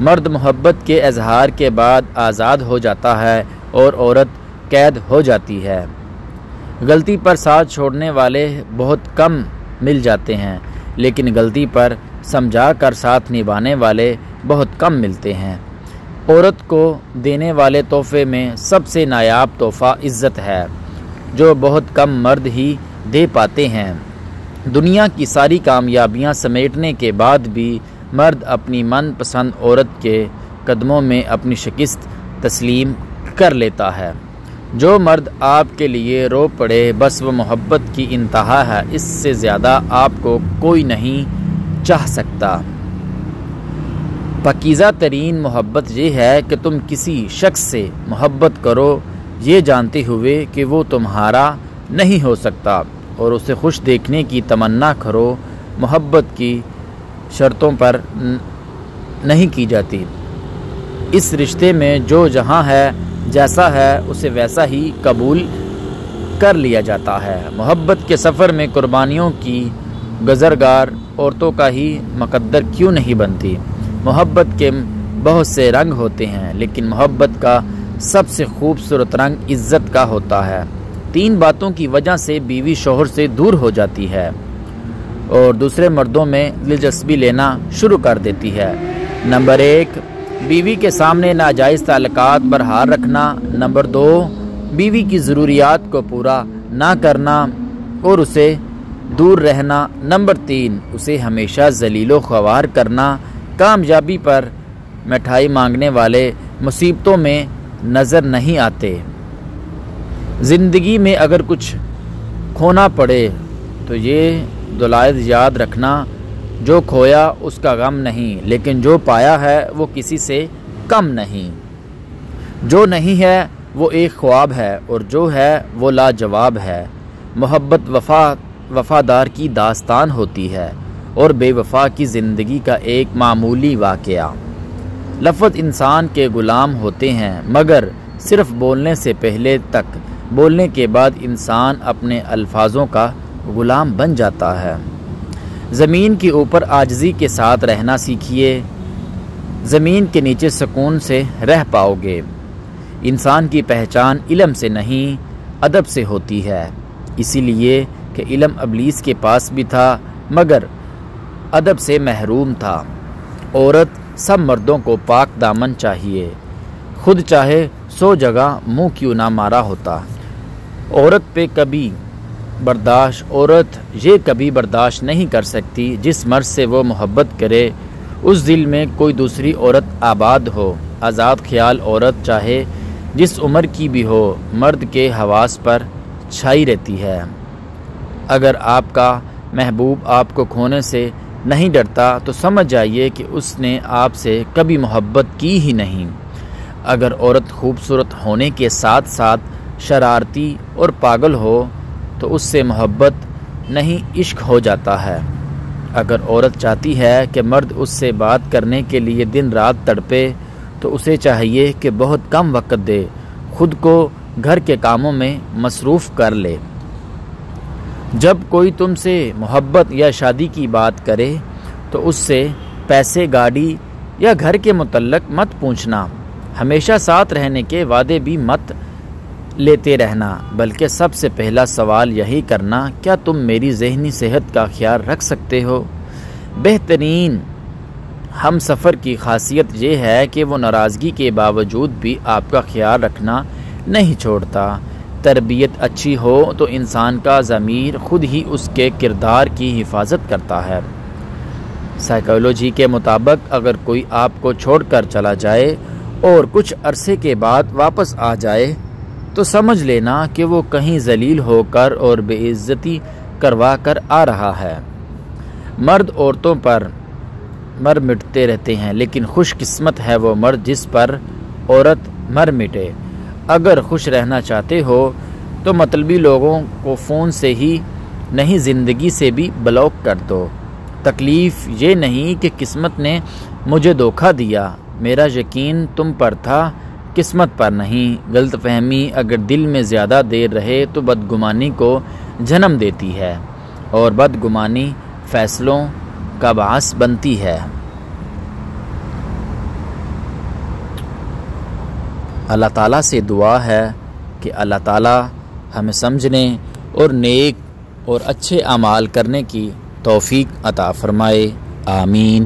مرد محبت کے اظہار کے بعد آزاد ہو جاتا ہے اور عورت قید ہو جاتی ہے۔ غلطی پر ساتھ چھوڑنے والے بہت کم مل جاتے ہیں، لیکن غلطی پر سمجھا کر ساتھ نبھانے والے بہت کم ملتے ہیں۔ عورت کو دینے والے تحفے میں سب سے نایاب تحفہ عزت ہے، جو بہت کم مرد ہی دے پاتے ہیں۔ دنیا کی ساری کامیابیاں سمیٹنے کے بعد بھی مرد اپنی من پسند عورت کے قدموں میں اپنی شکست تسلیم کر لیتا ہے۔ جو مرد آپ کے لیے رو پڑے بس وہ محبت کی انتہا ہے، اس سے زیادہ آپ کو کوئی نہیں چاہ سکتا۔ پاکیزہ ترین محبت یہ ہے کہ تم کسی شخص سے محبت کرو یہ جانتے ہوئے کہ وہ تمہارا نہیں ہو سکتا، اور اسے خوش دیکھنے کی تمنا کرو۔ محبت کی شرطوں پر نہیں کی جاتی۔ اس رشتے میں جو جہاں ہے جیسا ہے اسے ویسا ہی قبول کر لیا جاتا ہے۔ محبت کے سفر میں قربانیوں کی گزرگار عورتوں کا ہی مقدر کیوں نہیں بنتی؟ محبت کے بہت سے رنگ ہوتے ہیں، لیکن محبت کا سب سے خوبصورت رنگ عزت کا ہوتا ہے۔ 3 باتوں کی وجہ سے بیوی شوہر سے دور ہو جاتی ہے اور دوسرے مردوں میں دلچسپی لینا شروع کر دیتی ہے۔ نمبر 1، بیوی کے سامنے ناجائز تعلقات برحال رکھنا۔ نمبر 2، بیوی کی ضروریات کو پورا نہ کرنا اور اسے دور رہنا۔ نمبر 3، اسے ہمیشہ ذلیل و خوار کرنا۔ کامیابی پر مٹھائی مانگنے والے مصیبتوں میں نظر نہیں آتے۔ زندگی میں اگر کچھ کھونا پڑے تو یہ دلائل یاد رکھنا، جو کھویا اس کا غم نہیں، لیکن جو پایا ہے وہ کسی سے کم نہیں۔ جو نہیں ہے وہ ایک خواب ہے اور جو ہے وہ لاجواب ہے۔ محبت وفادار کی داستان ہوتی ہے اور بے وفا کی زندگی کا ایک معمولی واقعہ۔ لفظ انسان کے غلام ہوتے ہیں، مگر صرف بولنے سے پہلے تک بولنے کے بعد انسان اپنے الفاظوں کا غلام بن جاتا ہے۔ زمین کے اوپر عاجزی کے ساتھ رہنا سیکھیے، زمین کے نیچے سکون سے رہ پاؤ گے۔ انسان کی پہچان علم سے نہیں ادب سے ہوتی ہے، اسی لیے کہ علم ابلیس کے پاس بھی تھا مگر ادب سے محروم تھا۔ عورت سب مردوں کو پاک دامن چاہیے، خود چاہے 100 جگہ منہ کیوں نہ مارا ہوتا۔ عورت یہ کبھی برداشت نہیں کر سکتی جس مرد سے وہ محبت کرے اس دل میں کوئی دوسری عورت آباد ہو۔ آزاد خیال عورت چاہے جس عمر کی بھی ہو، مرد کے حواس پر چھائی رہتی ہے۔ اگر آپ کا محبوب آپ کو کھونے سے نہیں ڈرتا تو سمجھ جائیے کہ اس نے آپ سے کبھی محبت کی ہی نہیں۔ اگر عورت خوبصورت ہونے کے ساتھ ساتھ شرارتی اور پاگل ہو تو اس سے محبت نہیں عشق ہو جاتا ہے۔ اگر عورت چاہتی ہے کہ مرد اس سے بات کرنے کے لیے دن رات تڑپے تو اسے چاہیے کہ بہت کم وقت دے، خود کو گھر کے کاموں میں مصروف کر لے۔ جب کوئی تم سے محبت یا شادی کی بات کرے تو اس سے پیسے، گاڑی یا گھر کے متعلق مت پوچھنا۔ ہمیشہ ساتھ رہنے کے وعدے بھی مت لیتے رہنا، بلکہ سب سے پہلا سوال یہی کرنا، کیا تم میری ذہنی صحت کا خیال رکھ سکتے ہو؟ بہترین ہم سفر کی خاصیت یہ ہے کہ وہ ناراضگی کے باوجود بھی آپ کا خیال رکھنا نہیں چھوڑتا۔ تربیت اچھی ہو تو انسان کا ضمیر خود ہی اس کے کردار کی حفاظت کرتا ہے۔ سائیکالوجی کے مطابق اگر کوئی آپ کو چھوڑ کر چلا جائے اور کچھ عرصے کے بعد واپس آ جائے تو سمجھ لینا کہ وہ کہیں ذلیل ہو کر اور بے عزتی کروا کر آ رہا ہے۔ مرد عورتوں پر مر مٹتے رہتے ہیں، لیکن خوش قسمت ہے وہ مرد جس پر عورت مر مٹے۔ اگر خوش رہنا چاہتے ہو تو مطلبی لوگوں کو فون سے ہی نہیں زندگی سے بھی بلاک کر دو۔ تکلیف یہ نہیں کہ قسمت نے مجھے دھوکہ دیا، میرا یقین تم پر تھا، قسمت پر نہیں۔ غلط فہمی اگر دل میں زیادہ دیر رہے تو بدگمانی کو جنم دیتی ہے اور بدگمانی فیصلوں کا باعث بنتی ہے۔ اللہ تعالیٰ سے دعا ہے کہ اللہ تعالیٰ ہمیں سمجھنے اور نیک اور اچھے اعمال کرنے کی توفیق عطا فرمائے، آمین۔